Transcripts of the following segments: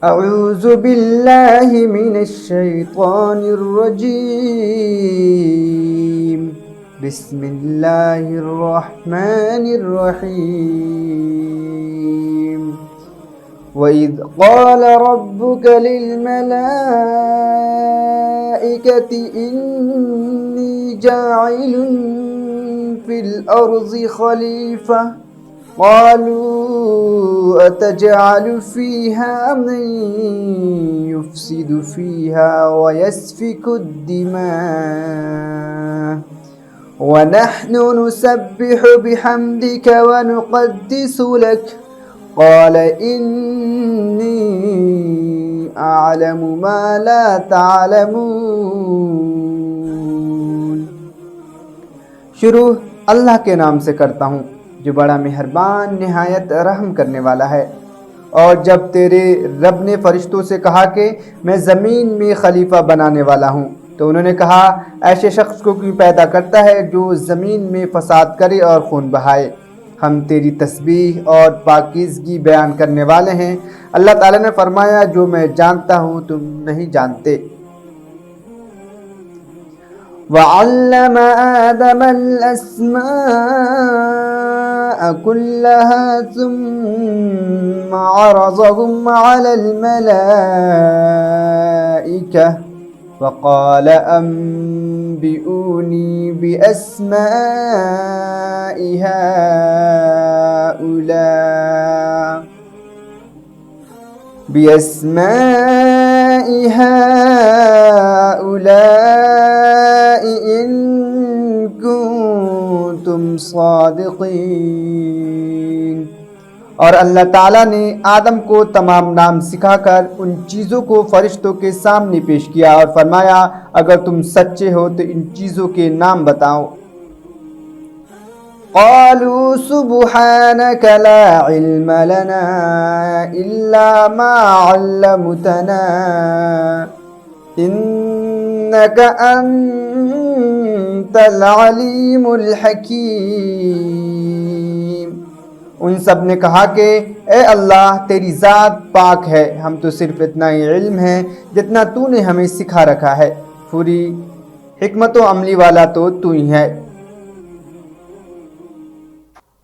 أعوذ بالله من الشيطان الرجيم. بسم الله الرحمن الرحيم. وإذ قال ربك للملائكة إني جاعل في الأرض خليفة قالوا أتجعل فيها من يفسد فيها ويسفك الدماء ونحن نسبح بحمدك ونقدس لك قال إني أعلم ما لا تعلمون. شروع اللہ کے نام سے کرتا ہوں جو بڑا مہربان نہایت رحم کرنے والا ہے. اور جب تیرے رب نے فرشتوں سے کہا کہ میں زمین میں خلیفہ بنانے والا ہوں تو انہوں نے کہا ایسے شخص کو کیوں پیدا کرتا ہے جو زمین میں فساد کرے اور خون بہائے. ہم تیری تسبیح اور پاکیزگی بیان کرنے والے ہیں. اللہ تعالیٰ نے فرمایا جو میں جانتا ہوں تم نہیں جانتے. وَعَلَّمَ آدَمَ الْأَسْمَاءَ كُلَّهَا ثُمَّ عَرَضَهُمْ عَلَى الْمَلَائِكَةِ وَقَالَ أَنبِئُونِي بِأَسْمَاءِ هؤلاء إن كنتم صادقين. اور اللہ تعالیٰ نے آدم کو تمام نام سکھا کر ان چیزوں کو فرشتوں کے سامنے پیش کیا اور فرمایا اگر تم سچے ہو تو ان چیزوں کے نام بتاؤ. قالوا سبحانك لا علم لنا إلا ما علمتنا إنك أنت العليم الحكيم. ان سب نے کہا کہ اے اللہ تیری ذات پاک ہے، ہم تو صرف اتنا ہی علم ہے جتنا تو نے ہمیں سکھا رکھا ہے، پوری حکمت و عملی والا تو تو ہی ہے.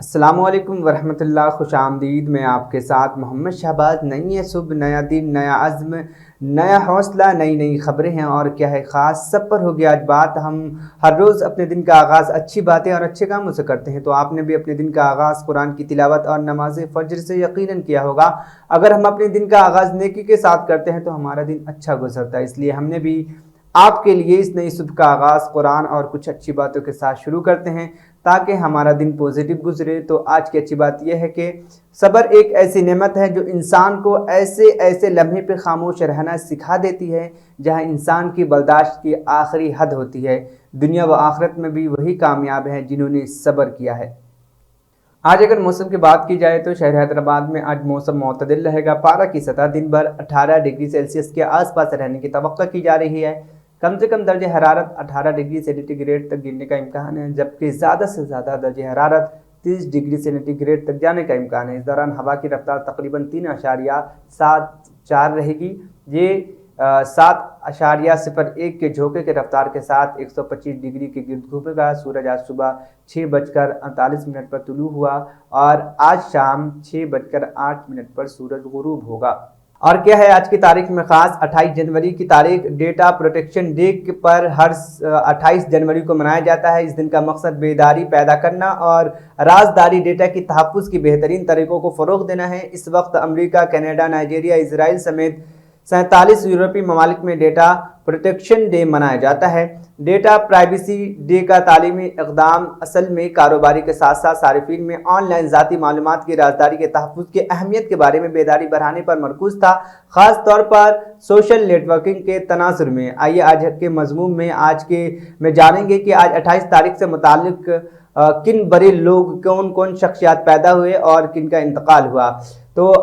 السلام علیکم ورحمۃ اللہ. خوش آمدید. میں آپ کے ساتھ محمد شہباز. نئی ہے صبح، نیا دن، نیا عزم، نیا حوصلہ، نئی خبریں ہیں اور کیا ہے خاص سب پر ہو گیا آج بات. ہم ہر روز اپنے دن کا آغاز اچھی باتیں اور اچھے کاموں سے کرتے ہیں، تو آپ نے بھی اپنے دن کا آغاز قرآن کی تلاوت اور نماز فجر سے یقیناً کیا ہوگا. اگر ہم اپنے دن کا آغاز نیکی کے ساتھ کرتے ہیں تو ہمارا دن اچھا گزرتا ہے. اس لیے ہم نے بھی آپ کے لیے اس نئی صبح کا آغاز قرآن اور کچھ اچھی باتوں کے ساتھ شروع کرتے ہیں تاکہ ہمارا دن پوزیٹو گزرے. تو آج کی اچھی بات یہ ہے کہ صبر ایک ایسی نعمت ہے جو انسان کو ایسے لمحے پہ خاموش رہنا سکھا دیتی ہے جہاں انسان کی برداشت کی آخری حد ہوتی ہے. دنیا و آخرت میں بھی وہی کامیاب ہیں جنہوں نے صبر کیا ہے. آج اگر موسم کی بات کی جائے تو شہر حیدرآباد میں آج موسم معتدل رہے گا. پارہ کی سطح دن بھر 18 ڈگری سیلسیس کے آس پاس رہنے کی توقع کی جا رہی ہے. کم سے کم درجہ حرارت 18 ڈگری سینٹی گریڈ تک گرنے کا امکان ہے، جبکہ زیادہ سے زیادہ درجہ حرارت 30 ڈگری سینٹی گریڈ تک جانے کا امکان ہے. اس دوران ہوا کی رفتار تقریباً 3.74 رہے گی. یہ 7.01 کے جھونکے کے رفتار کے ساتھ 125 ڈگری کے گرد گھومے گا. سورج آج صبح 6:48 پر طلوع ہوا اور آج شام 6:08 پر سورج غروب ہوگا. اور کیا ہے آج کی تاریخ میں خاص؟ 28 جنوری کی تاریخ ڈیٹا پروٹیکشن ڈے پر ہر 28 جنوری کو منایا جاتا ہے. اس دن کا مقصد بیداری پیدا کرنا اور رازداری ڈیٹا کی تحفظ کی بہترین طریقوں کو فروغ دینا ہے. اس وقت امریکہ، کینیڈا، نائجیریا، اسرائیل سمیت 47 یورپی ممالک میں ڈیٹا پروٹیکشن ڈے منایا جاتا ہے. ڈیٹا پرائیویسی ڈے کا تعلیمی اقدام اصل میں کاروباری کے ساتھ ساتھ صارفین میں آن لائن ذاتی معلومات کی رازداری کے تحفظ کی اہمیت کے بارے میں بیداری بڑھانے پر مرکوز تھا، خاص طور پر سوشل نیٹ ورکنگ کے تناظر میں. آئیے آج کے مضمون میں جانیں گے کہ آج 28 تاریخ سے متعلق کن بڑے لوگ، کون شخصیات پیدا ہوئے اور کن کا انتقال ہوا. تو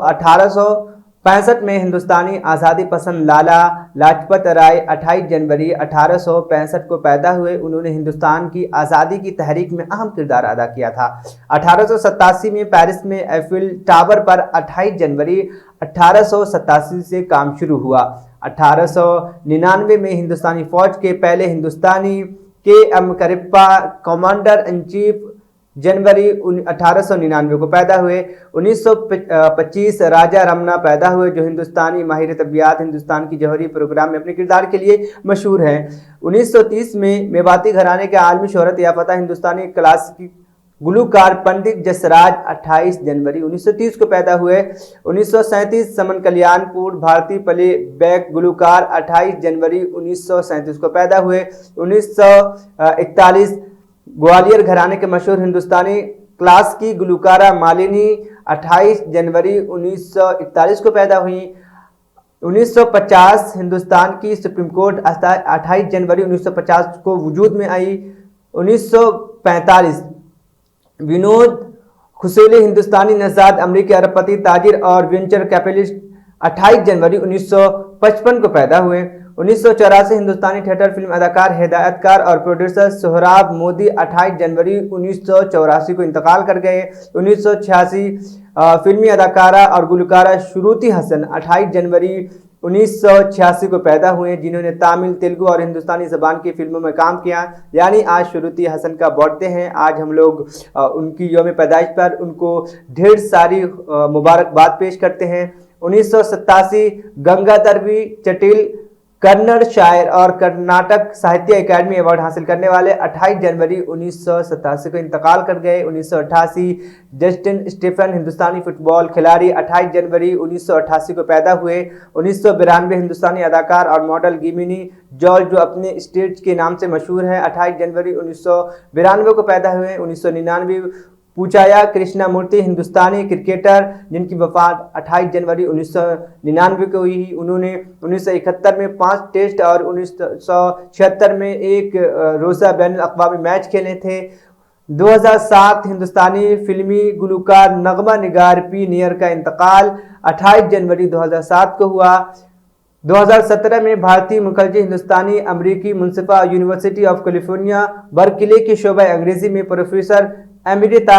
65 में हिंदुस्तानी आज़ादी पसंद लाला लाजपत राय 28 जनवरी 1865 को पैदा हुए। उन्होंने हिंदुस्तान की आज़ादी की तहरीक में अहम किरदार अदा किया था। 1887 में पेरिस में एफिल टावर पर 28 जनवरी 1887 से काम शुरू हुआ। 1899 में हिंदुस्तानी फौज के पहले हिंदुस्तानी K M Cariappa commander in chief जनवरी 1899 को पैदा हुए। 1925 राजा रमन्ना पैदा हुए, जो हिंदुस्तानी माहिर तबियात हिंदुस्तान की जौहरी प्रोग्राम में अपने किरदार के लिए मशहूर हैं। 1930 में मेवाती घराने के आलमी शोहरत याफ्ता हिंदुस्तानी क्लासिक गुलूकार पंडित जसराज 28 जनवरी 1930 को पैदा हुए। 1937 समन कल्याणपुर भारतीय प्ले बैक गुलूकार 28 जनवरी 1937 को पैदा हुए। 1941 ग्वालियर घराने के मशहूर हिंदुस्तानी क्लास की गुलूकारा मालिनी 28 जनवरी 1941 को पैदा हुई। 1950 हिंदुस्तान की सुप्रीम कोर्ट 28 जनवरी 1950 को वजूद में आई। 1945 विनोद खुसेली हिंदुस्तानी नज़ाद अमरीकी अरबपति ताजिर और वेंचर कैपिटलिस्ट 28 जनवरी 1955 को पैदा हुए। 1984 हिंदुस्तानी थिएटर फिल्म अदाकार हिदायतकार और प्रोड्यूसर सोहराब मोदी 28 जनवरी 1984 को इंतकाल कर गए। 1986 फिल्मी अदाकारा और गुलकारा शुरुती हसन 28 जनवरी 1986 को पैदा हुए, जिन्होंने तमिल, तेलुगु और हिंदुस्तानी ज़बान की फिल्मों में काम किया। यानी आज शुरुती हसन का बर्थडे हैं। आज हम लोग उनकी यौम पैदाइश पर उनको ढेर सारी मुबारकबाद पेश करते हैं। 1987 गंगाधर वी चटिल कन्नड़ शायर और कर्नाटक साहित्य अकादमी अवार्ड हासिल करने वाले 28 जनवरी 1987 को इंतकाल कर गए। 1988 जस्टिन स्टीफन हिंदुस्तानी फुटबॉल खिलाड़ी 28 जनवरी 1988 को पैदा हुए। 1992 हिंदुस्तानी अदाकार और मॉडल गिमिनी जॉर्ज, जो अपने स्टेज के नाम से मशहूर है, 28 जनवरी 1992 को पैदा हुए। 1999 पूचाया कृष्णामूर्ति हिंदुस्तानी क्रिकेटर, जिनकी वफात 28 जनवरी 1999 को हुई। उन्होंने 1971 में 5 टेस्ट और 1976 में एक रोज़ा बैन अल-अक़वामी मैच खेले थे। 2007 हिंदुस्तानी फिल्मी गुलूकार नगमा निगार पी नियर का इंतकाल 28 जनवरी 2007 को हुआ। 2017 में भारतीय मुखर्जी हिंदुस्तानी अमरीकी मुनसिपा यूनिवर्सिटी ऑफ कैलिफोर्निया बर्कले के शोबा अंग्रेजी में प्रोफेसर एमिरिता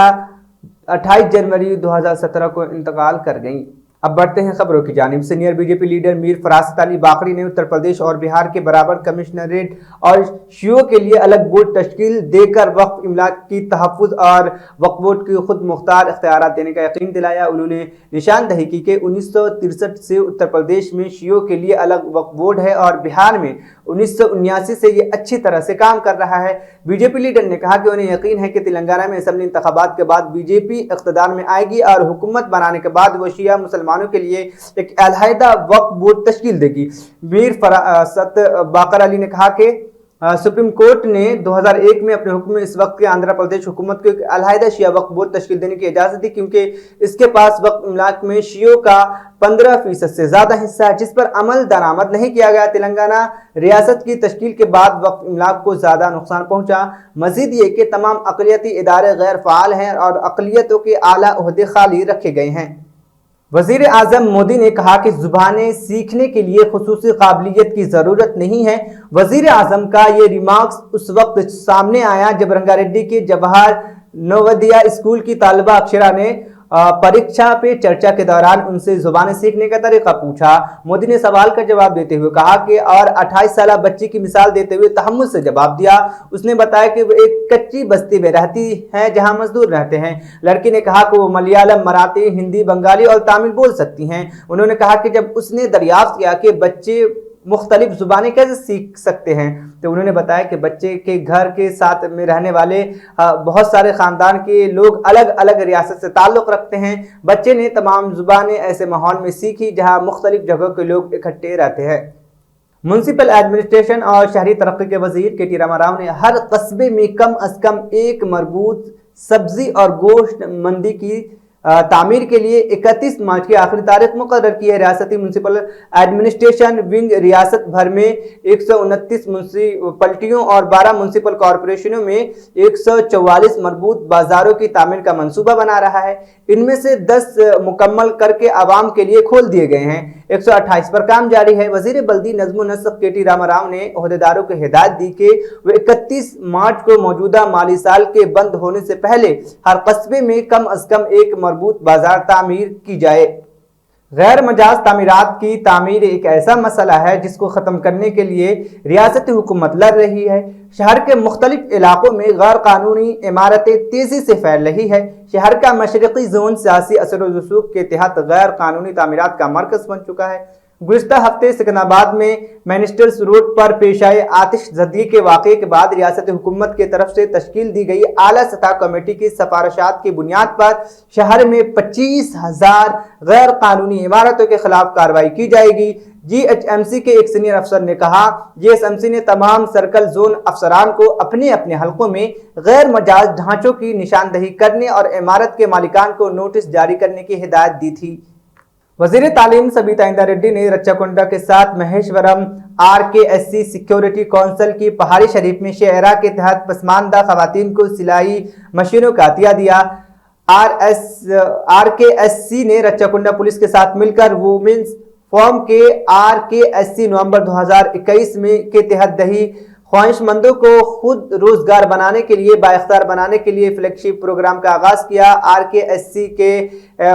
28 जनवरी 2017 को इंतकाल कर गईं। अब बढ़ते हैं खबरों की जानिब। Senior BJP leader Mir फरासत Ali बाकरी ने उत्तर प्रदेश और बिहार के बराबर कमिश्नरेट और शियों के लिए अलग बोर्ड तश्कील देकर वक्फ इमलाक की तहफ़्फ़ुज़ और वक्फ बोर्ड की खुद मुख्तार इख्तियारात देने का यकीन दिलाया। उन्होंने निशानदही की कि 1963 से उत्तर प्रदेश में शियों के लिए अलग वक्फ बोर्ड है और बिहार में 1979 से ये अच्छी तरह से काम कर रहा है। बीजेपी लीडर ने कहा कि उन्हें यकीन है कि तेलंगाना में असेंबली इंतखाबात के बाद बीजेपी इक़्तिदार में आएगी और हुकूमत बनाने के बाद वो शिया मुसलमानों के लिए एक अलहदा वक्फ बोर्ड तश्कील देगी। मीर फरासत बाकर अली ने कहा कि सुप्रीम कोर्ट ने 2001 में अपने हुक्म में इस वक्त के आंध्र प्रदेश हुकूमत को एक अलहदा शिया वक्फ बोर्ड तश्कील देने की इजाज़त दी, क्योंकि इसके पास वक्फ इमलाक में शियों का 15% से ज़्यादा हिस्सा है, जिस पर अमल दरामद नहीं किया गया। तेलंगाना रियासत की तश्कील के बाद वक्फ इमलाक को ज़्यादा नुकसान पहुँचा। मजीद ये कि तमाम अक़लियती इदारे गैर फ़ाल हैं और अक़लियतों के आला ओहदे खाली रखे गए हैं। वज़ीर आज़म मोदी ने कहा कि ज़ुबानें सीखने के लिए खुसूसी काबिलियत की ज़रूरत नहीं है। वज़ीर आज़म का ये रिमार्क्स उस वक्त सामने आया जब रंगारेड्डी के जवाहर नवोदया स्कूल की तालिबा अक्षरा ने परीक्षा पे चर्चा के दौरान उनसे ज़ुबानें सीखने का तरीका पूछा। मोदी ने सवाल का जवाब देते हुए कहा कि और 28 साल बच्ची की मिसाल देते हुए तहम्मुल से जवाब दिया। उसने बताया कि वो एक कच्ची बस्ती में रहती है जहां मजदूर रहते हैं। लड़की ने कहा कि वो मलयालम, मराठी, हिंदी, बंगाली और तमिल बोल सकती हैं। उन्होंने कहा कि जब उसने दरियाफ्त किया कि बच्चे मुख्तलिफ ज़ुबानें कैसे सीख सकते हैं, तो उन्होंने बताया कि बच्चे के घर के साथ में रहने वाले बहुत सारे ख़ानदान के लोग अलग अलग रियासत से ताल्लुक़ रखते हैं। बच्चे ने तमाम ज़ुबानें ऐसे माहौल में सीखी जहां मुख्तलिफ जगहों के लोग इकट्ठे रहते हैं। म्यूनसिपल एडमिनिस्ट्रेशन और शहरी तरक्की के वज़ीर के टी रामाराव ने हर कस्बे में कम अज़ कम एक मरबूत सब्ज़ी और गोश्त मंडी की تعمیر کے لیے 31 مارچ کی آخری تاریخ مقرر کی ہے۔ ریاستی میونسپل ایڈمنسٹریشن ونگ ریاست بھر میں 129 میونسپلٹیوں اور 12 میونسپل کارپوریشنوں میں 144 مربوط بازاروں کی تعمیر کا منصوبہ بنا رہا ہے۔ ان میں سے 10 مکمل کر کے عوام کے لیے کھول دیے گئے ہیں، 128 پر کام جاری ہے۔ وزیر بلدی نظم و نسق کے ٹی راما راؤ نے عہدیداروں کو ہدایت دی کہ وہ 31 مارچ کو موجودہ مالی سال کے بند ہونے سے پہلے ہر قصبے میں کم از کم ایک مربوط بازار تعمیر کی جائے۔ غیر مجاز تعمیرات کی تعمیر ایک ایسا مسئلہ ہے جس کو ختم کرنے کے لیے ریاستی حکومت لڑ رہی ہے۔ شہر کے مختلف علاقوں میں غیر قانونی عمارتیں تیزی سے پھیل رہی ہے۔ شہر کا مشرقی زون سیاسی اثر و رسوخ کے تحت غیر قانونی تعمیرات کا مرکز بن چکا ہے۔ گزشتہ ہفتے سکندرآباد میں مینسٹرس روڈ پر پیش آئے آتش زدگی کے واقعے کے بعد ریاستی حکومت کی طرف سے تشکیل دی گئی اعلیٰ سطح کمیٹی کی سفارشات کی بنیاد پر شہر میں 25,000 غیر قانونی عمارتوں کے خلاف کارروائی کی جائے گی۔ جی ایچ ایم سی کے ایک سینئر افسر نے کہا، جی ایس ایم سی نے تمام سرکل زون افسران کو اپنے اپنے حلقوں میں غیر مجاز ڈھانچوں کی نشاندہی کرنے اور عمارت کے مالکان کو نوٹس جاری کرنے کی ہدایت دی تھی۔ وزیر تعلیم سبیتا اندا ریڈی نے رچاکنڈا کے ساتھ مہیشورم RKSC سیکیورٹی کونسل کی پہاڑی شریف میں شعرا کے تحت پسماندہ خواتین کو سلائی مشینوں کا عطیہ دیا۔ RKSC نے رچاکنڈا پولیس کے ساتھ مل کر وومنز فورم کے RKSC نومبر 2021 کے تحت دیہی خواہش مندوں کو خود روزگار بنانے کے لیے بااختیار بنانے کے لیے فلیگ شپ پروگرام کا آغاز کیا۔ RKSC کے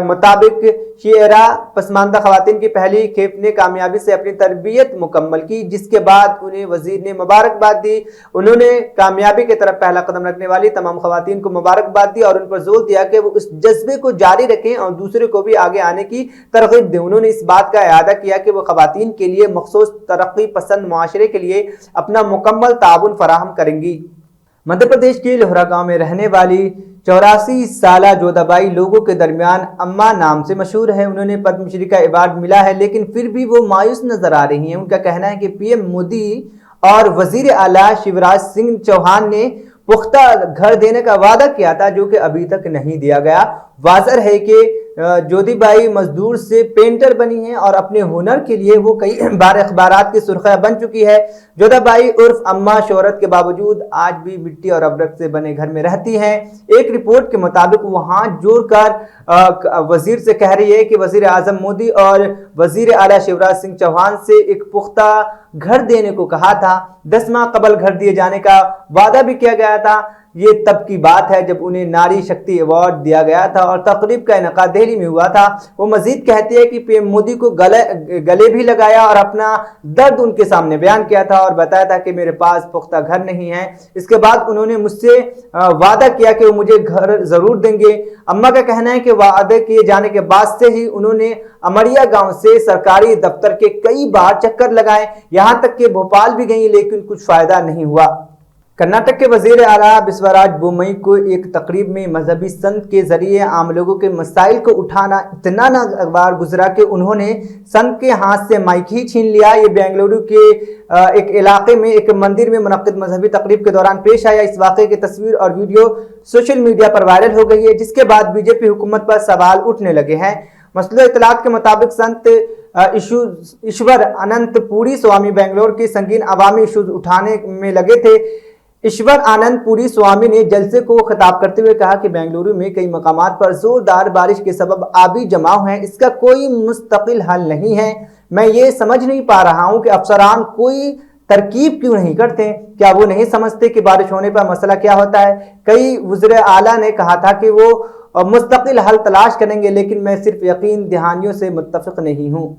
مطابق شعرا پسماندہ خواتین کی پہلی کھیپ نے کامیابی سے اپنی تربیت مکمل کی، جس کے بعد انہیں وزیر نے مبارکباد دی۔ انہوں نے کامیابی کی طرف پہلا قدم رکھنے والی تمام خواتین کو مبارکباد دی اور ان پر زور دیا کہ وہ اس جذبے کو جاری رکھیں اور دوسرے کو بھی آگے آنے کی ترغیب دیں۔ انہوں نے اس بات کا اعادہ کیا کہ وہ خواتین کے لیے مخصوص ترقی پسند معاشرے کے لیے اپنا مکمل تعاون فراہم کریں گی۔ مدھیہ پردیش کے لوہرا گاؤں میں رہنے والی 84 سالہ جودھا بائی لوگوں کے درمیان اماں نام سے مشہور ہے۔ انہوں نے پدم شری کا ایوارڈ ملا ہے، لیکن پھر بھی وہ مایوس نظر آ رہی ہیں۔ ان کا کہنا ہے کہ PM مودی اور وزیر اعلیٰ شیوراج سنگھ چوہان نے پختہ گھر دینے کا وعدہ کیا تھا، جو کہ ابھی تک نہیں دیا گیا۔ واضح ہے کہ جودھی بائی مزدور سے پینٹر بنی ہیں اور اپنے ہنر کے لیے وہ کئی بار اخبارات کی سرخیاں بن چکی ہے۔ جودھا بائی عرف اماں شہرت کے باوجود آج بھی مٹی اور ابرک سے بنے گھر میں رہتی ہیں۔ ایک رپورٹ کے مطابق وہ ہاتھ جوڑ کر وزیر سے کہہ رہی ہے کہ وزیر اعظم مودی اور وزیر اعلیٰ شیوراج سنگھ چوہان سے ایک پختہ گھر دینے کو کہا تھا۔ 10 ماہ قبل گھر دیے جانے کا وعدہ بھی کیا گیا تھا۔ یہ تب کی بات ہے جب انہیں ناری شکتی ایوارڈ دیا گیا تھا اور تقریب کا انعقاد دہلی میں ہوا تھا۔ وہ مزید کہتی ہے کہ PM مودی کو گلے بھی لگایا اور اپنا درد ان کے سامنے بیان کیا تھا اور بتایا تھا کہ میرے پاس پختہ گھر نہیں ہے۔ اس کے بعد انہوں نے مجھ سے وعدہ کیا کہ وہ مجھے گھر ضرور دیں گے۔ اماں کا کہنا ہے کہ وعدے کیے جانے کے بعد سے ہی انہوں نے امریا گاؤں سے سرکاری دفتر کے کئی بار چکر لگائے، یہاں تک کہ بھوپال بھی گئیں، لیکن کچھ فائدہ نہیں ہوا۔ کرناٹک کے وزیر اعلیٰ بسوراج بومئی کو ایک تقریب میں مذہبی سنت کے ذریعے عام لوگوں کے مسائل کو اٹھانا اتنا ناگوار گزرا کہ انہوں نے سنت کے ہاتھ سے مائک ہی چھین لیا۔ یہ بنگلورو کے ایک علاقے میں ایک مندر میں منعقد مذہبی تقریب کے دوران پیش آیا۔ اس واقعے کی تصویر اور ویڈیو سوشل میڈیا پر وائرل ہو گئی ہے، جس کے بعد BJP حکومت پر سوال اٹھنے لگے ہیں۔ مسئلہ اطلاعات کے مطابق سنت ایشور اننت پوری سوامی بنگلور کے سنگین عوامی ایشوز اٹھانے میں لگے تھے۔ ایشور آنند پوری سوامی نے جلسے کو خطاب کرتے ہوئے کہا کہ بنگلورو میں کئی مقامات پر زوردار بارش کے سبب آبی جماؤ ہیں، اس کا کوئی مستقل حل نہیں ہے۔ میں یہ سمجھ نہیں پا رہا ہوں کہ افسران کوئی ترکیب کیوں نہیں کرتے؟ کیا وہ نہیں سمجھتے کہ بارش ہونے پر مسئلہ کیا ہوتا ہے؟ کئی وزراء اعلیٰ نے کہا تھا کہ وہ مستقل حل تلاش کریں گے، لیکن میں صرف یقین دہانیوں سے متفق نہیں ہوں۔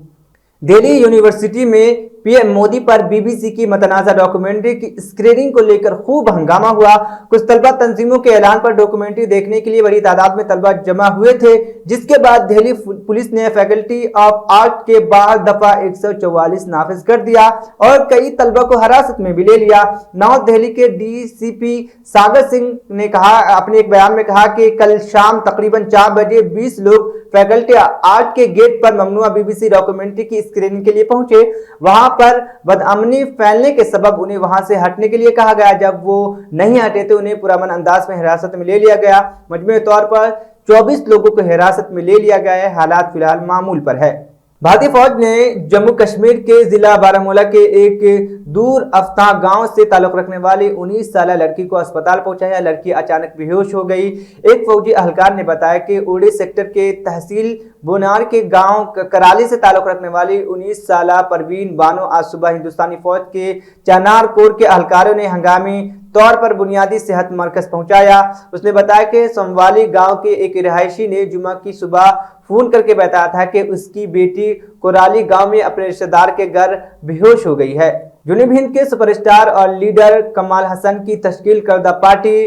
دہلی یونیورسٹی میں PM مودی پر BBC کی متنازع ڈاکومنٹری کی اسکریننگ کو لے کر خوب ہنگامہ ہوا۔ کچھ طلبہ تنظیموں کے اعلان پر ڈاکومنٹری دیکھنے کے لیے بڑی تعداد میں طلبہ جمع ہوئے تھے، جس کے بعد دہلی پولیس نے فیکلٹی آف آرٹ کے بعد دفعہ 144 نافذ کر دیا اور کئی طلبہ کو حراست میں بھی لے لیا۔ نارتھ دہلی کے DCP ساگر سنگھ نے اپنے ایک بیان میں کہا کہ کل شام تقریباً 4 بجے 20 لوگ فیکلٹی آرٹ کے گیٹ پر ممنوع BBC ڈاکومنٹری کی اسکریننگ کے لیے پہنچے۔ وہاں پر بدامنی پھیلنے کے سبب انہیں وہاں سے ہٹنے کے لیے کہا گیا۔ جب وہ نہیں ہٹے تو انہیں پرامن انداز میں حراست میں لے لیا گیا۔ مجموعی طور پر 24 लोगों को हिरासत में ले लिया गया है। हालात फिलहाल मामूल पर है। भारतीय फौज ने जम्मू कश्मीर के जिला बारामूला के एक दूर अफ्ताह गांव से ताल्लुक रखने वाली 19 साल लड़की को अस्पताल पहुंचाया। लड़की अचानक बेहोश हो गई। एक फौजी अहलकार ने बताया कि उड़ी सेक्टर के तहसील बोनार के गांव कराली से ताल्लुक रखने वाली 19 साल परवीन बानो आज सुबह हिंदुस्तानी फौज के चानार कोर के अहलकारों ने हंगामी तौर पर बुनियादी सेहत मरकज पहुंचाया। उसने बताया कि सोमवाली गांव के एक रिहायशी ने जुमा की सुबह फोन करके बताया था कि उसकी बेटी कोराली गांव में अपने रिश्तेदार के घर बेहोश हो गई है। जुनूब हिंद के सुपरस्टार और लीडर कमाल हसन की तश्कील करदा पार्टी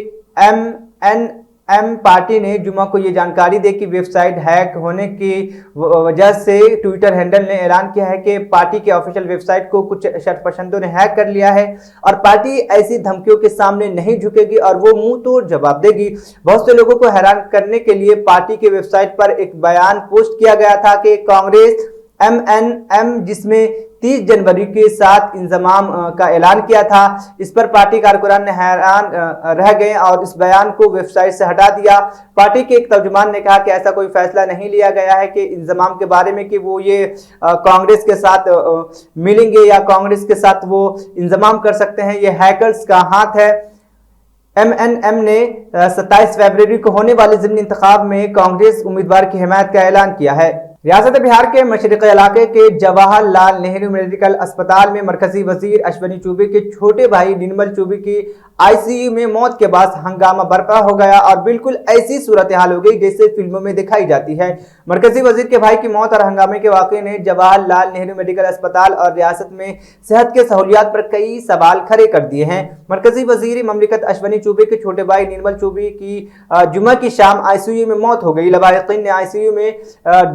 MNM पार्टी ने जुमा को ये जानकारी दी कि वेबसाइट हैक होने की वजह से ट्विटर हैंडल ने ऐलान किया है कि पार्टी के ऑफिशियल वेबसाइट को कुछ शरपसंदों ने हैक कर लिया है और पार्टी ऐसी धमकियों के सामने नहीं झुकेगी और वो मुंह तोड़ जवाब देगी। बहुत से लोगों को हैरान करने के लिए पार्टी के वेबसाइट पर एक बयान पोस्ट किया गया था कि कांग्रेस MNM जिसमें 30 जनवरी के साथ इंजमाम का ऐलान किया था। इस पर पार्टी कारकुनान ने हैरान रह गए और इस बयान को वेबसाइट से हटा दिया। पार्टी के एक तर्जुमान ने कहा कि ऐसा कोई फैसला नहीं लिया गया है कि इंजमाम के बारे में कि वो ये कांग्रेस के साथ मिलेंगे या कांग्रेस के साथ वो इंजमाम कर सकते हैं। ये हैकर्स का हाथ है। MNM ने 27 फरवरी को होने वाले ज़िमनी इंतखाब में कांग्रेस उम्मीदवार की हिमायत का ऐलान किया है। रियासत बिहार के मशरक़ी इलाके के जवाहरलाल नेहरू मेडिकल अस्पताल में मरकजी वजीर अश्वनी चौबे के छोटे भाई निर्मल चौबे की ICU में मौत के बाद हंगामा बरपा हो गया और बिल्कुल ऐसी सूरत हाल हो गई जैसे फिल्मों में दिखाई जाती है। मरकजी वजीर के भाई की मौत और हंगामे के वाक़े ने जवाहरलाल नेहरू मेडिकल अस्पताल और रियासत में सेहत के सहूलियात पर कई सवाल खड़े कर दिए हैं। मरकजी वजीर ममलिकत अश्वनी चौबे के छोटे भाई निर्मल चौबे की जुमा की शाम ICU में मौत हो गई। लवाहिकीन ने ICU में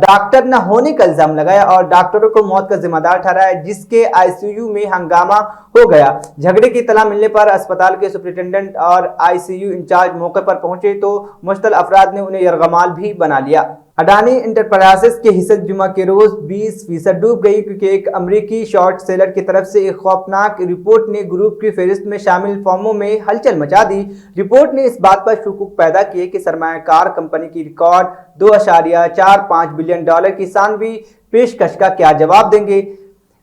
डॉक्टर न होने का इल्जाम लगाया और डॉक्टरों को मौत का जिम्मेदार ठहराया, जिसके ICU में हंगामा हो गया। झगड़े की इत्तला मिलने पर अस्पताल के सुपरिटेंडेंट और ICU इंचार्ज मौके पर पहुंचे तो मुश्तल अफराद ने उन्हें यरगमाल भी बना लिया। अडानी इंटरप्राइजेस की हिस्से जुमा के रोज 20% डूब गई क्योंकि एक अमेरिकी शॉर्ट सेलर की तरफ से एक खौफनाक रिपोर्ट ने ग्रुप की फहरिस्त में शामिल फर्मों में हलचल मचा दी। रिपोर्ट ने इस बात पर शुकूक पैदा किए कि सरमायाकार कंपनी की रिकॉर्ड $2.45 बिलियन की सानवी पेशकश का क्या जवाब देंगे।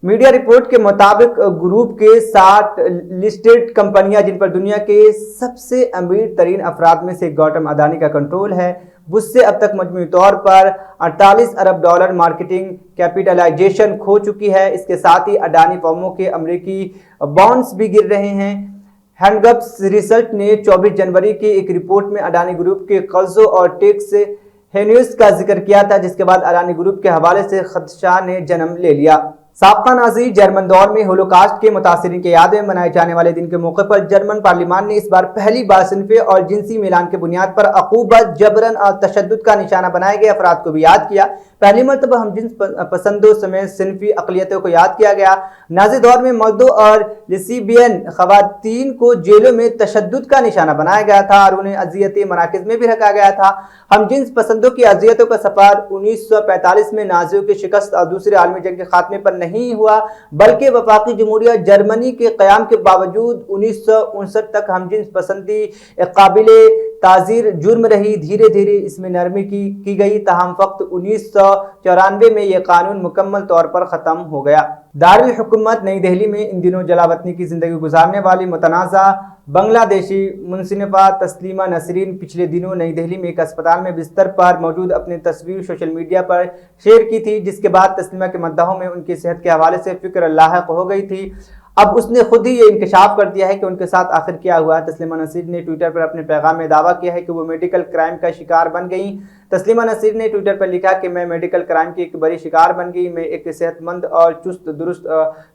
मीडिया रिपोर्ट के मुताबिक ग्रुप के 60 लिस्टेड कंपनियां जिन पर दुनिया के सबसे अमीर तरीन अफराद में से गौतम अडानी का कंट्रोल है, उससे अब तक मजमूई तौर पर $48 अरब मार्केटिंग कैपिटलाइजेशन खो चुकी है। इसके साथ ही अडानी फर्मों के अमेरिकी बॉन्ड्स भी गिर रहे हैं। हैंडगप्स रिसर्च ने 24 जनवरी की एक रिपोर्ट में अडानी ग्रुप के कर्जों और टैक्स हेनियस का जिक्र किया था, जिसके बाद अडानी ग्रुप के हवाले से खदशा ने जन्म ले लिया। साबका नाज़ी जर्मन दौर में होलोकास्ट के मुतासिरीन के याद में मनाए जाने वाले दिन के मौके पर जर्मन पार्लियामान ने इस बार पहली बार सिनफे और जिनसी मिलान के बुनियाद पर अकूबत, जबरन और तशद्दुद का निशाना बनाए गए अफराद को भी याद किया। पहली मरतबा हम जिन्स पसंदों समेत सिनफी अक़लियतों को याद किया गया। नाज़ी दौर में मर्दों और लेस्बियन ख़वातीन को जेलों में तशद्दुद का निशाना बनाया गया था और उन्हें अज़ियती मराकज़ में भी रखा गया था। हम जिन्स पसंदों की अज़ियतों का सफ़र 1945 में नाज़ियों की शिकस्त और दूसरे आलमी जंग के खात्मे पर नहीं हुआ, बल्कि वफाकी जमहूरिया जर्मनी के क़याम के बावजूद 1959 तक हम जिन्स पसंदी एक काबिले ताज़ीर जुर्म रही। धीरे धीरे इसमें नरमी की गई, ताहम वक्त 1994 में यह कानून मुकम्मल तौर पर ख़त्म हो गया। दारुल हुकूमत नई दिल्ली में इन दिनों जलावतनी की ज़िंदगी गुजारने वाली मुतनाज़ा बांग्लादेशी मुंसिफ़ा तस्लीमा नसरीन पिछले दिनों नई दिल्ली में एक अस्पताल में बिस्तर पर मौजूद अपनी तस्वीर सोशल मीडिया पर शेयर की थी, जिसके बाद तस्लीमा के मद्दाहों में उनकी सेहत के हवाले से फिक्र लाहिक हो गई थी। अब उसने खुद ही ये इंकशाफ कर दिया है कि उनके साथ आखिर क्या हुआ। तस्लीमा नसीर ने ट्विटर पर अपने पैगाम में दावा किया है कि वो मेडिकल क्राइम का शिकार बन गई। तस्लीमा नसीर ने ट्विटर पर लिखा कि मैं मेडिकल क्राइम की एक बड़ी शिकार बन गई। मैं एक सेहतमंद और चुस्त दुरुस्त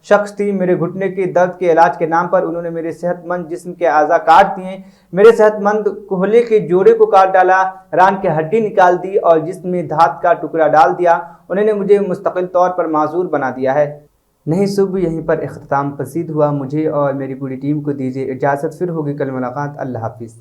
शख्स थी। मेरे घुटने के दर्द के इलाज के नाम पर उन्होंने मेरे सेहतमंद जिस्म के आज़ा काट दिए, मेरे सेहतमंद कोहले के जोड़े को काट डाला, रान की हड्डी निकाल दी और जिस्म में धात का टुकड़ा डाल दिया। उन्होंने मुझे मुस्तकिल तौर पर माजूर बना दिया है। नहीं सुबह यहीं पर इख्तिताम पसीद हुआ। मुझे और मेरी पूरी टीम को दीजिए इजाज़त, फिर होगी कल मुलाकात। अल्लाह हाफिज़।